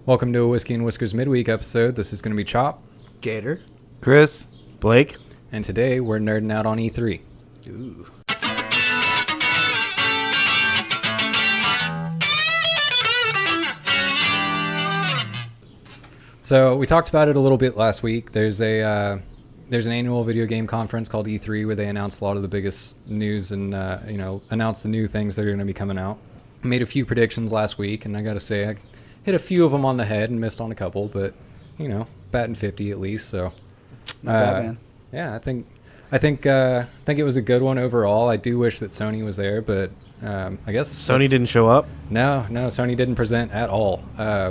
Welcome to a Whiskey and Whiskers midweek episode. This is going to be Chop, Gator. Chris. Blake. and today we're nerding out on E3. Ooh. So we talked about it a little bit last week. There's an annual video game conference called E3 where they announce a lot of the biggest news and announce the new things that are going to be coming out. I made a few predictions last week, and I got to say I hit a few of them on the head and missed on a couple, but batting 50 at least. So Not bad, man. yeah, I think it was a good one overall. I do wish that Sony was there, but I guess Sony didn't show up. No, Sony didn't present at all,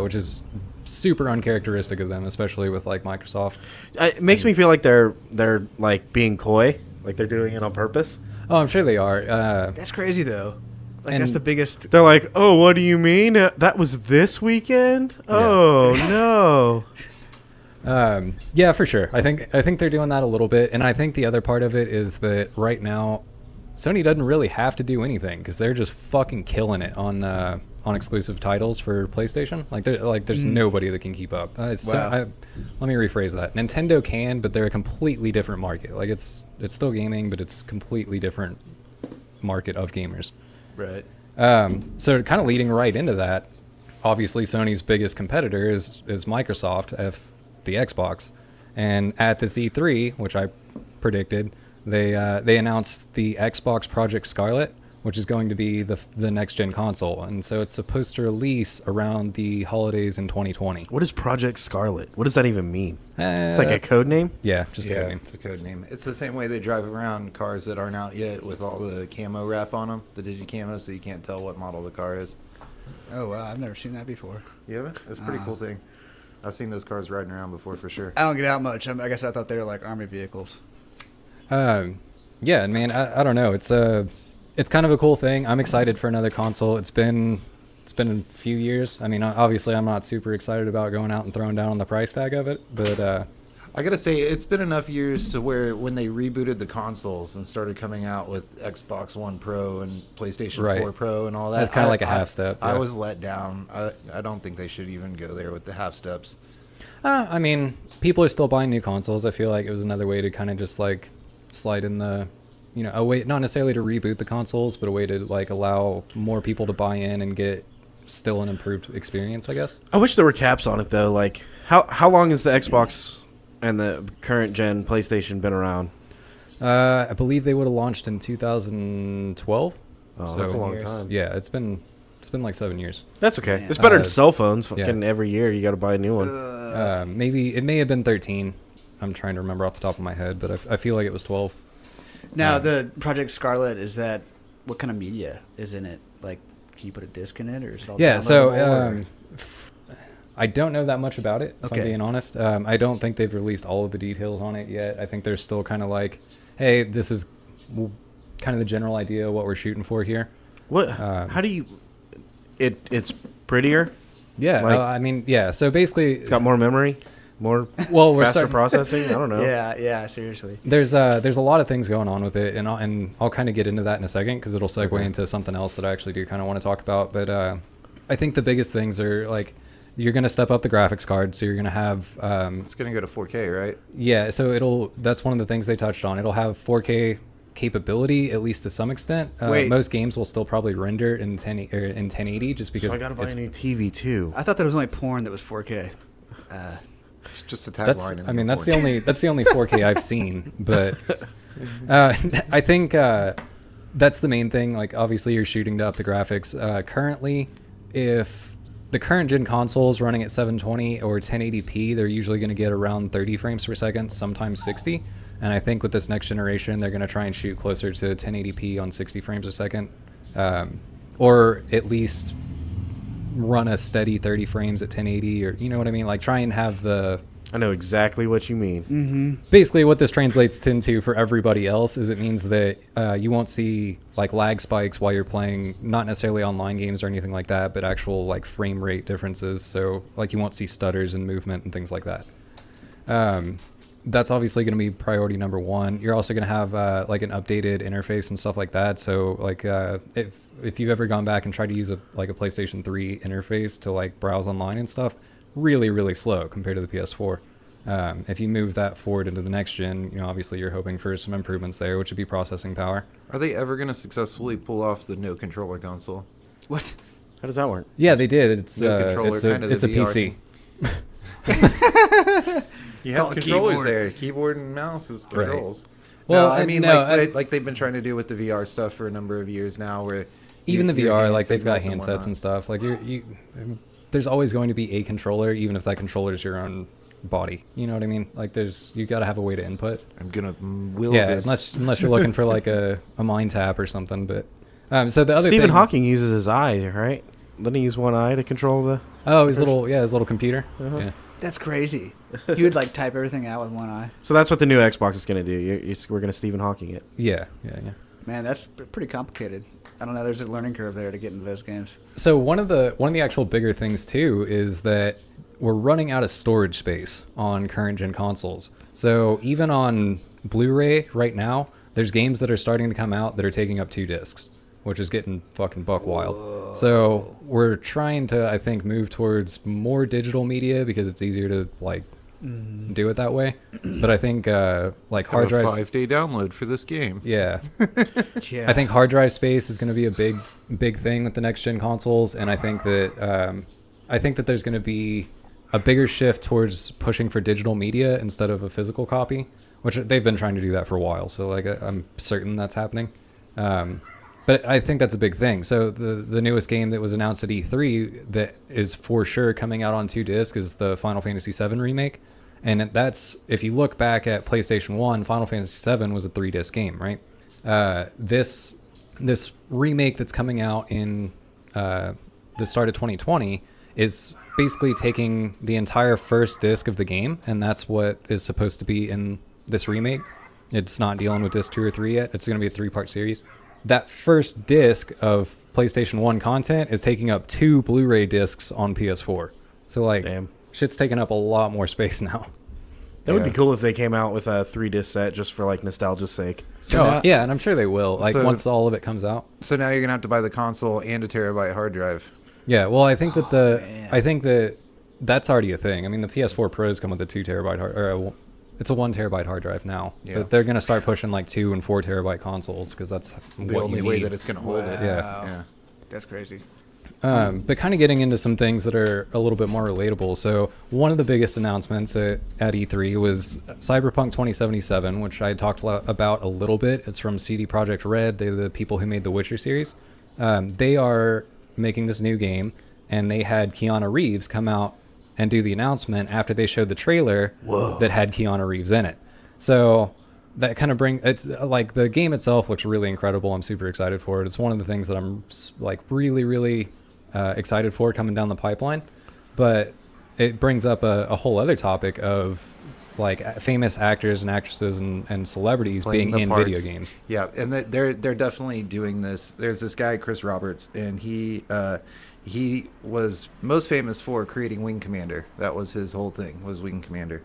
which is super uncharacteristic of them, especially with like Microsoft. It makes me feel like they're like being coy, like they're doing it on purpose. Oh, I'm sure they are. That's crazy, though. Like, And- that's the biggest... They're like, "Oh, what do you mean? That was this weekend? Oh no!" Yeah, for sure. I think they're doing that a little bit, and I think the other part of it is that right now, Sony doesn't really have to do anything because they're just fucking killing it on exclusive titles for PlayStation. There's nobody that can keep up. Wow. Let me rephrase that. Nintendo can, but they're a completely different market. Like it's still gaming, but it's completely different market of gamers. Right. So kind of leading right into that, obviously Sony's biggest competitor is Microsoft, the Xbox, and at this E3, which I predicted, they announced the Xbox Project Scarlet, which is going to be the next gen console, and so it's supposed to release around the holidays in 2020. What is Project Scarlet? What does that even mean? It's like Uh, a code name. yeah, just a Yeah, name. it's a code name. It's the same way they drive around cars that aren't out yet with all the camo wrap on them, the digicamo, so you can't tell what model the car is. Oh, wow. I've never seen that before. You haven't? It's a pretty cool thing. I've seen those cars riding around before for sure. I don't get out much. I guess I thought they were like army vehicles. Yeah, man, I don't know. It's kind of a cool thing. I'm excited for another console. It's been a few years. I mean, obviously, I'm not super excited about going out and throwing down on the price tag of it, but I gotta say, it's been enough years to where when they rebooted the consoles and started coming out with Xbox One Pro and PlayStation Right. 4 Pro and all that, That's kinda like a half step, I yeah. was let down. I don't think they should even go there with the half steps. I mean, people are still buying new consoles. I feel like it was another way to kind of just like slide in the, a way not necessarily to reboot the consoles, but a way to like allow more people to buy in and get still an improved experience, I guess. I wish there were caps on it though. Like, how long has the Xbox and the current gen PlayStation been around? I believe they would have launched in 2012. Oh, that's a long years. time. Yeah, it's been like 7 years. That's okay. Yeah. It's better Uh, than cell phones. yeah. Fucking every year you got to buy a new one. Maybe it may have been 13. I'm trying to remember off the top of my head, but I feel like it was 12. Now, the Project Scarlet, is that... What kind of media is in it? Like, can you put a disc in it, or is it all Yeah, so downloadable, or- I don't know that much about it, if I'm Okay. being honest. I don't think they've released all of the details on it yet. I think they're still kind of like, hey, this is kind of the general idea of what we're shooting for here. What? Um, How do you? It's prettier. Yeah, Like- I mean, yeah. So basically, It's got more memory, more well, we're faster starting. processing. I don't know. Yeah, seriously. There's a lot of things going on with it, and I'll kind of get into that in a second because it'll segue into something else that I actually do kind of want to talk about. But I think the biggest things are like you're going to step up the graphics card, so you're going to have It's gonna go to 4K, right? yeah. So that's one of the things they touched on. It'll have 4K capability at least to some extent. Wait. Most games will still probably render in 1080 just because So I gotta buy it's- a new TV too. I thought that was only porn that was 4K. It's just a That's tagline. in I mean that's report. the only 4K I've seen, but I think that's the main thing. Like obviously you're shooting to up the graphics. Currently, if the current gen consoles running at 720 or 1080p, they're usually going to get around 30 frames per second, sometimes 60. And I think with this next generation, they're going to try and shoot closer to 1080p on 60 frames a second, or at least run a steady 30 frames at 1080, or you know what I mean? Like try and have the I know exactly what you mean. basically what this translates into for everybody else is it means that you won't see like lag spikes while you're playing, not necessarily online games or anything like that, but actual like frame rate differences. So like you won't see stutters and movement and things like that. That's obviously going to be priority number one. You're also going to have like an updated interface and stuff like that. So like if you've ever gone back and tried to use a PlayStation 3 interface to like browse online and stuff, really, really slow compared to the PS4. If you move that forward into the next gen, obviously you're hoping for some improvements there, which would be processing power. Are they ever going to successfully pull off the no controller console? What? How does that work? Yeah, they did. It's No controller, it's kinda a the VR PC. thing. You have Call it controllers keyboard. there. Keyboard and mouse is Right. controls. Well, No, I and mean, no, like they've been trying to do with the VR stuff for a number of years now, where Even the your VR, hand like they've got signals handsets and whatnot. stuff. Like there's always going to be a controller, even if that controller is your own body. You know what I mean? Like you got to have a way to input. I'm gonna will Yeah, this. unless you're looking for like a mind tap or something. But so the other Stephen thing, Hawking uses his eye, right? Doesn't he use one eye to control the? Oh, his little computer. Uh-huh. Yeah. That's crazy. You would like type everything out with one eye. So that's what the new Xbox is going to do. We're going to Stephen Hawking it. Yeah. Man, that's pretty complicated. I don't know. There's a learning curve there to get into those games. So one of the actual bigger things too is that we're running out of storage space on current gen consoles. So even on Blu-ray right now, there's games that are starting to come out that are taking up 2 discs, which is getting fucking buck wild. So we're trying to, I think, move towards more digital media because it's easier to do it that way. But I think like hard Have a drives. 5-day download for this game. Yeah, Yeah. I think hard drive space is going to be a big thing with the next gen consoles, and I think that there's going to be a bigger shift towards pushing for digital media instead of a physical copy, which they've been trying to do that for a while. So like I'm certain that's happening. But I think that's a big thing. So the newest game that was announced at E3 that is for sure coming out on 2 discs is the Final Fantasy VII remake. And that's, if you look back at PlayStation 1, Final Fantasy VII was a 3-disc game, right? This remake that's coming out in the start of 2020 is basically taking the entire first disc of the game, and that's what is supposed to be in this remake. It's not dealing with disc 2 or 3 yet. It's going to be a 3-part series. That first disc of PlayStation 1 content is taking up 2 Blu-ray discs on PS4. So like, Damn. shit's taking up a lot more space now. That would be cool if they came out with a 3-disc set just for like nostalgia's sake. So Yeah, and I'm sure they will. Like so- once all of it comes out. So now you're gonna have to buy the console and a terabyte hard drive. Yeah, well, I think that man. I think that that's already a thing. I mean, the PS4 Pros come with a 2 terabyte it's a 1 terabyte hard drive now. Yeah. But they're gonna start pushing like 2 and 4 terabyte consoles because that's The what only you way need. that it's gonna hold it. Yeah. Yeah. That's crazy. But kind of getting into some things that are a little bit more relatable. So one of the biggest announcements at E3 was Cyberpunk 2077, which I talked about a little bit. It's from CD Projekt Red. They're the people who made the Witcher series. They are making this new game, and they had Keanu Reeves come out and do the announcement after they showed the trailer that had Keanu Reeves in it. So that kind of it's like the game itself looks really incredible. I'm super excited for it. It's one of the things that I'm like really excited for coming down the pipeline. But it brings up a whole other topic of like famous actors and actresses and celebrities Playing being the in video parts. games. Yeah, and they're definitely doing this. There's this guy, Chris Roberts, and he was most famous for creating Wing Commander. That was his whole thing, was Wing Commander.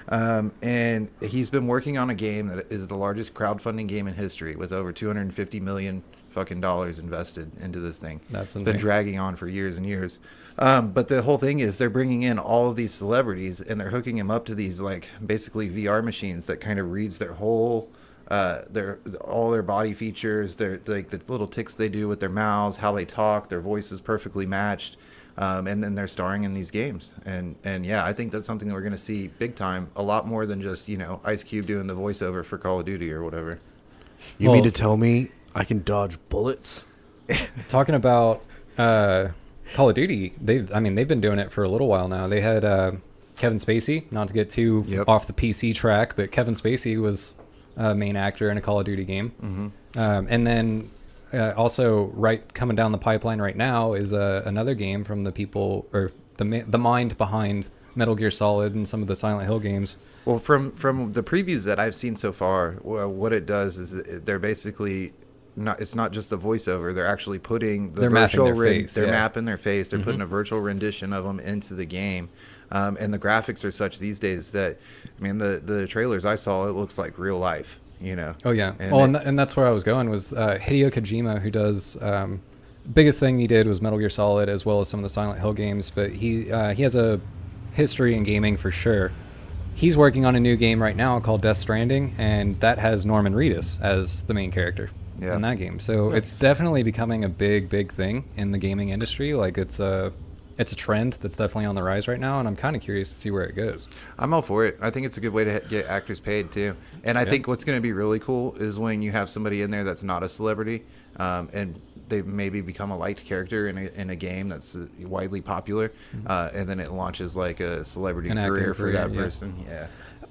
And he's been working on a game that is the largest crowdfunding game in history, with over $250 million fucking dollars invested into this thing. That's It's been insane. dragging on for years and years. But the whole thing is they're bringing in all of these celebrities and they're hooking them up to these like basically VR machines that kind of reads their whole all their body features, their like the little ticks they do with their mouths, how they talk, their voice is perfectly matched, and then they're starring in these games. And yeah, I think that's something that we're going to see big time, a lot more than just Ice Cube doing the voiceover for Call of Duty or whatever. You Well- mean to tell me I can dodge bullets? Talking about Call of Duty, they've been doing it for a little while now. They had Kevin Spacey, not to get too Yep. off the PC track, but Kevin Spacey was a main actor in a Call of Duty game. And then also coming down the pipeline right now is another game from the people or the mind behind Metal Gear Solid and some of the Silent Hill games. Well, from the previews that I've seen so far, what it does is they're basically it's not just a voiceover. They're actually putting the They're mapping virtual their face, they're yeah. mapping their face. They're putting a virtual rendition of them into the game. And the graphics are such these days that, I mean, the trailers I saw, it looks like real life, Oh yeah. And And that's where I was going was Hideo Kojima, who does biggest thing he did was Metal Gear Solid as well as some of the Silent Hill games. But he has a history in gaming for sure. He's working on a new game right now called Death Stranding, and that has Norman Reedus as the main character Yeah. in that game. So it's definitely becoming a big thing in the gaming industry. Like it's a trend that's definitely on the rise right now, and I'm kind of curious to see where it goes. I'm all for it. I think it's a good way to get actors paid too. And I think what's going to be really cool is when you have somebody in there that's not a celebrity, and they maybe become a liked character in a game that's widely popular, and then it launches like a celebrity An acting career for that career, yeah. person. Yeah.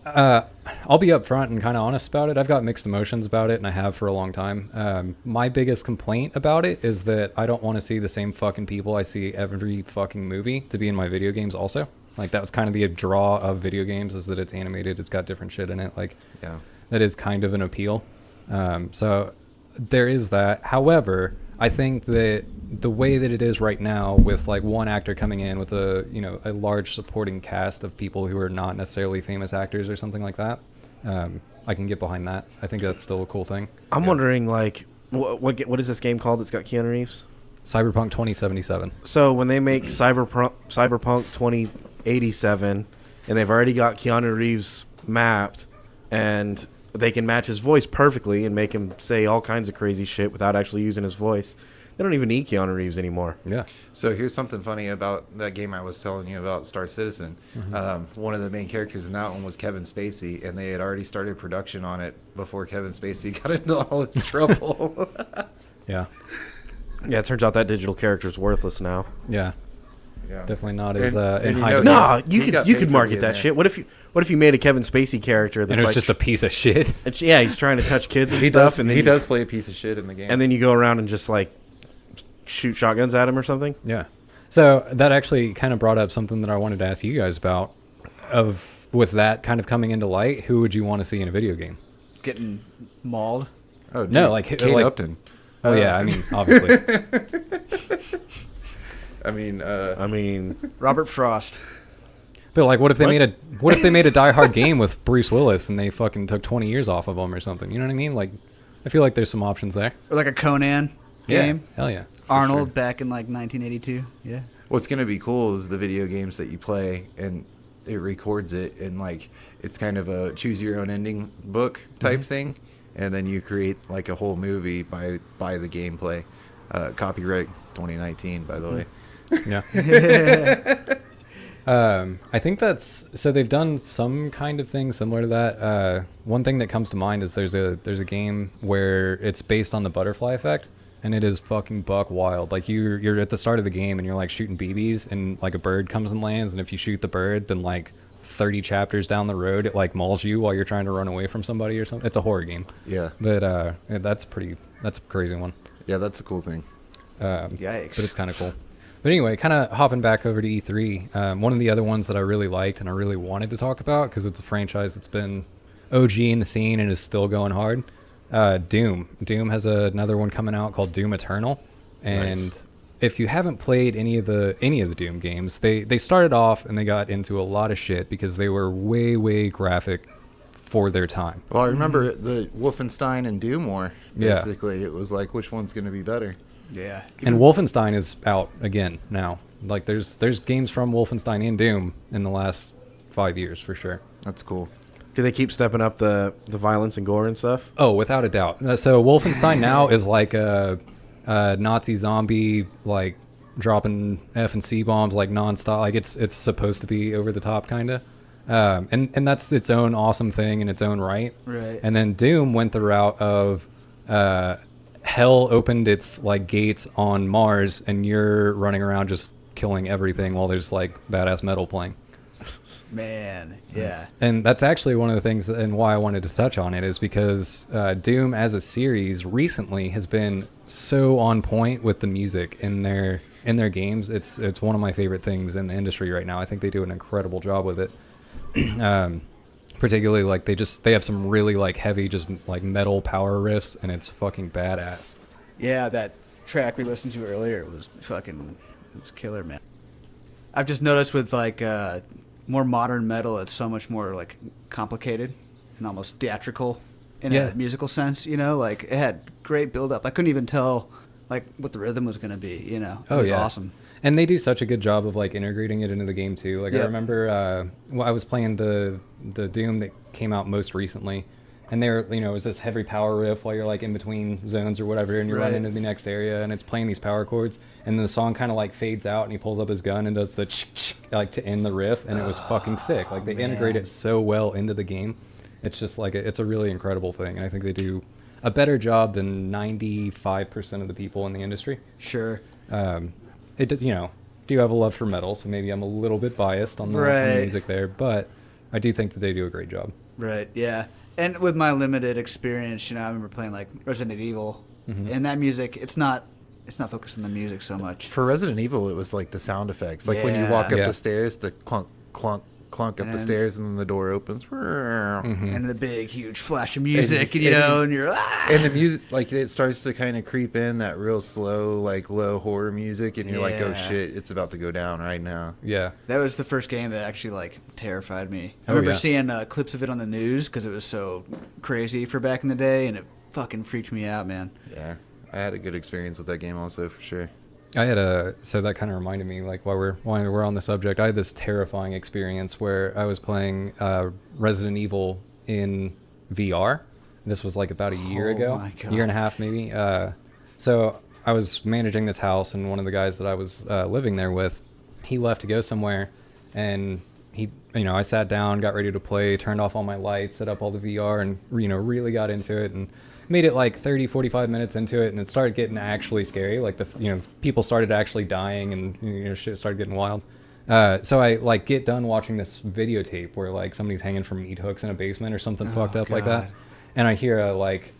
I'll be upfront and kind of honest about it. I've got mixed emotions about it, and I have for a long time. My biggest complaint about it is that I don't want to see the same fucking people I see every fucking movie to be in my video games also. Like, that was kind of the draw of video games, is that it's animated, it's got different shit in it. Like, Yeah. that is kind of an appeal. So there is that. However, I think that the way that it is right now, with like one actor coming in with a large supporting cast of people who are not necessarily famous actors or something like that, I can get behind that. I think that's still a cool thing. I'm wondering, like, what is this game called that's got Keanu Reeves? Cyberpunk 2077. So when they make Cyberpunk 2087, and they've already got Keanu Reeves mapped, and they can match his voice perfectly and make him say all kinds of crazy shit without actually using his voice, they don't even need Keanu Reeves anymore. Yeah. So here's something funny about that game I was telling you about, Star Citizen. One of the main characters in that one was Kevin Spacey, and they had already started production on it before Kevin Spacey got into all his trouble. Yeah. Yeah, it turns out that digital character is worthless now. Yeah. Yeah. Definitely not And- as and in you high know- demand. Nah, He got you paid could for market being that there. shit. What if you made a Kevin Spacey character that's And it was like, just a piece of shit. yeah, he's trying to touch kids and he stuff, does. and then He does play a piece of shit in the game. and then you go around and just like shoot shotguns at him or something. Yeah. So that actually kind of brought up something that I wanted to ask you guys about. With that kind of coming into light, who would you want to see in a video game? Getting mauled. oh, dude, No, like- Kate like- Upton. Oh yeah, I mean, obviously. I mean, I mean, Robert Frost. But like, what if they What? made a Die Hard game with Bruce Willis and they fucking took 20 years off of him or something? You know what I mean? Like, I feel like there's some options there. Or like a Conan game. Yeah. Hell yeah. Arnold back in like 1982. Yeah. what's gonna be cool is the video games that you play and it records it, and like it's kind of a choose your own ending book type thing, and then you create like a whole movie by the gameplay. Copyright 2019, by the way. Yeah. I think that's so they've done some kind of thing similar to that. One thing that comes to mind is there's a game where it's based on the butterfly effect, and it is fucking buck wild. Like you're at the start of the game and you're like shooting BBs, and like a bird comes and lands, and if you shoot the bird, then like 30 chapters down the road it like mauls you while you're trying to run away from somebody or something. It's a horror game. Yeah, But yeah, that's a crazy one. yeah, that's a cool thing. Yikes. But it's kind of cool. But anyway, kind of hopping back over to E3, one of the other ones that I really liked and I really wanted to talk about, because it's a franchise that's been OG in the scene and is still going hard, Doom. Doom has another one coming out called Doom Eternal. And Nice. if you haven't played any of the Doom games, they started off and they got into a lot of shit because they were way graphic for their time. Well, I remember the Wolfenstein and Doom War. Yeah. Basically, it was like, which one's going to be better? Yeah. And Wolfenstein is out again now. Like there's games from Wolfenstein and Doom in the last 5 years for sure. That's cool. do they keep stepping up the violence and gore and stuff? Oh, without a doubt. So Wolfenstein now is like a Nazi zombie, like dropping F and C bombs like nonstop. Like it's supposed to be over the top kind of. And that's its own awesome thing in its own right. Right. And then Doom went the route of hell opened its like gates on Mars, and you're running around just killing everything while there's like badass metal playing. Man. Yeah. And that's actually one of the things and why I wanted to touch on it is because Doom as a series recently has been so on point with the music in their games. It's one of my favorite things in the industry right now. I think they do an incredible job with it. Particularly like they have some really like heavy just like metal power riffs, and it's fucking badass. Yeah, that track we listened to earlier was killer, man. I've just noticed with like more modern metal, it's so much more like complicated and almost theatrical in Yeah. a musical sense. You know, like it had great build up. I couldn't even tell like what the rhythm was going to be. You know, it was awesome. And they do such a good job of like integrating it into the game too. Like I Yep. remember, I was playing the Doom that came out most recently, and there, it was this heavy power riff while you're like in between zones or whatever, and you run Right. into the next area, and it's playing these power chords, and then the song kind of like fades out, and he pulls up his gun and does the like to end the riff, and it was fucking sick. Like they integrate man. it so well into the game. It's just like it's a really incredible thing, and I think they do a better job than 95% of the people in the industry. Sure. Do have a love for metal, so maybe I'm a little bit biased on the Right. music there, but I do think that they do a great job. Right. Yeah. And with my limited experience, I remember playing like Resident Evil, and that music. It's not focused on the music so much. For Resident Evil, it was like the sound effects. Like when you Yeah. walk up Yeah. the stairs, the clunk, clunk, clunk up the And- stairs, and then the door opens. And the big, huge flash of music, And- and you're And the music, like it starts to kind of creep in that real slow, like low horror music, and you're like, oh Yeah. shit, it's about to go down right now. Yeah. That was the first game that actually like terrified me. I Oh, remember yeah. seeing clips of it on the news because it was so crazy for back in the day, and it fucking freaked me out, man. Yeah, I had a good experience with that game also for sure. I had so that kind of reminded me, like while we're on the subject, I had this terrifying experience where I was playing Resident Evil in VR. This was like about a year Oh ago, my God. year and a half maybe. So I was managing this house, and one of the guys that I was living there with, he left to go somewhere, and I sat down, got ready to play, turned off all my lights, set up all the VR, and really got into it, and made it like 30 45 minutes into it, and it started getting actually scary. Like people started actually dying, and shit started getting wild. So I like get done watching this videotape where like somebody's hanging from meat hooks in a basement or something fucked up like that, God. and I hear a like,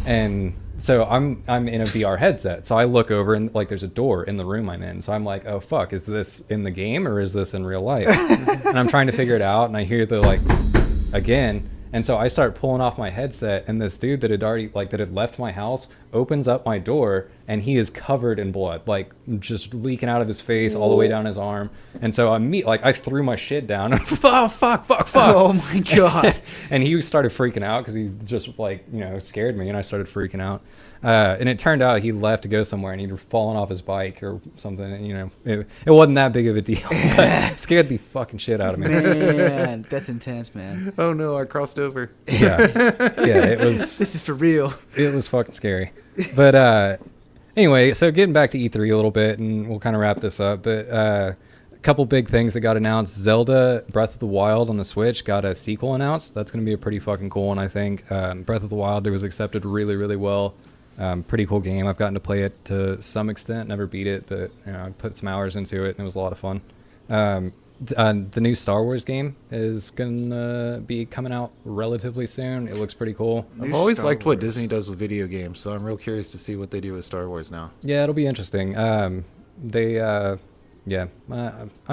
and so I'm in a VR headset, so I look over and like there's a door in the room I'm in, so I'm like, oh fuck, is this in the game or is this in real life? And I'm trying to figure it out, and I hear the like again. And so I start pulling off my headset, and this dude that had left my house opens up my door, and he is covered in blood, like just leaking out of his face all the way down his arm. And so I threw my shit down. Oh fuck! Oh my God. And he started freaking out because he just scared me, and I started freaking out. And it turned out he left to go somewhere, and he'd fallen off his bike or something. And, it wasn't that big of a deal, but it scared the fucking shit out of me. Man, that's intense, man. Oh no, I crossed over. Yeah, it was This is for real. fucking scary. But anyway, so getting back to E3 a little bit, and we'll kind of wrap this up. But a couple big things that got announced: Zelda Breath of the Wild on the Switch got a sequel announced. That's going to be a pretty fucking cool one, I think. Breath of the Wild, it was accepted really, really well. Pretty cool game. I've gotten to play it to some extent. Never beat it, but I put some hours into it, and it was a lot of fun. The new Star Wars game is gonna be coming out relatively soon. It looks pretty cool. I've always liked what Disney does with video games, so I'm real curious to see what they do with Star Wars now. Yeah, it'll be interesting. I'm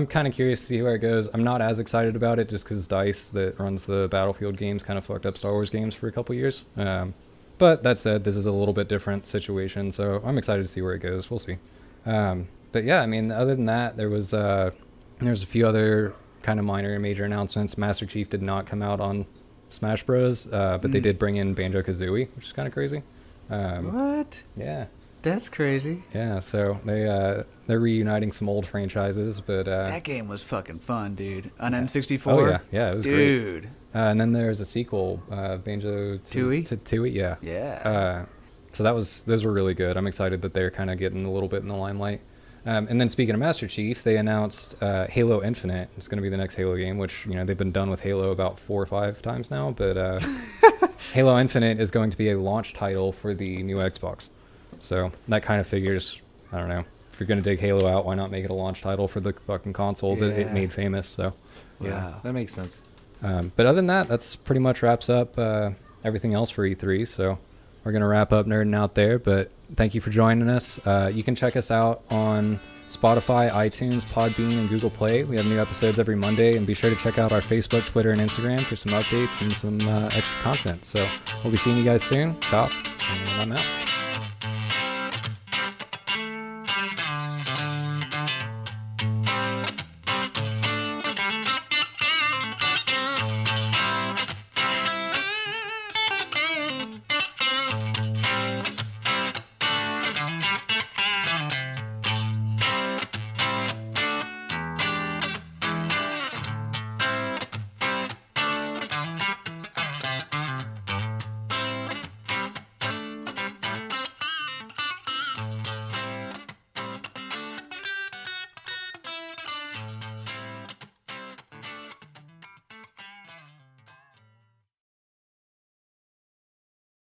kind of curious to see where it goes. I'm not as excited about it just because DICE, that runs the Battlefield games, kind of fucked up Star Wars games for a couple years. But that said, this is a little bit different situation, so I'm excited to see where it goes. We'll see. But yeah, I mean, other than that, there's a few other kind of minor and major announcements. Master Chief did not come out on Smash Bros, but they did bring in Banjo-Kazooie, which is kind of crazy. What? Yeah. That's crazy. Yeah, so they're reuniting some old franchises, but That game was fucking fun, dude. On N64. oh yeah, it was dude. great. And then there's a sequel, Banjo Tooie? to Tooie, yeah. Yeah. So those were really good. I'm excited that they're kind of getting a little bit in the limelight. And then speaking of Master Chief, they announced Halo Infinite. It's going to be the next Halo game, which they've been done with Halo about 4 or 5 times now. But Halo Infinite is going to be a launch title for the new Xbox. So that kind of figures, I don't know, if you're going to dig Halo out, why not make it a launch title for the fucking console that it Yeah. made famous? So, Wow. That makes sense. but other than that, that's pretty much wraps up everything else for E3. So we're going to wrap up nerding out there. But thank you for joining us. You can check us out on Spotify, iTunes, Podbean, and Google Play. We have new episodes every Monday. And be sure to check out our Facebook, Twitter, and Instagram for some updates and some extra content. So we'll be seeing you guys soon. Top, and I'm out.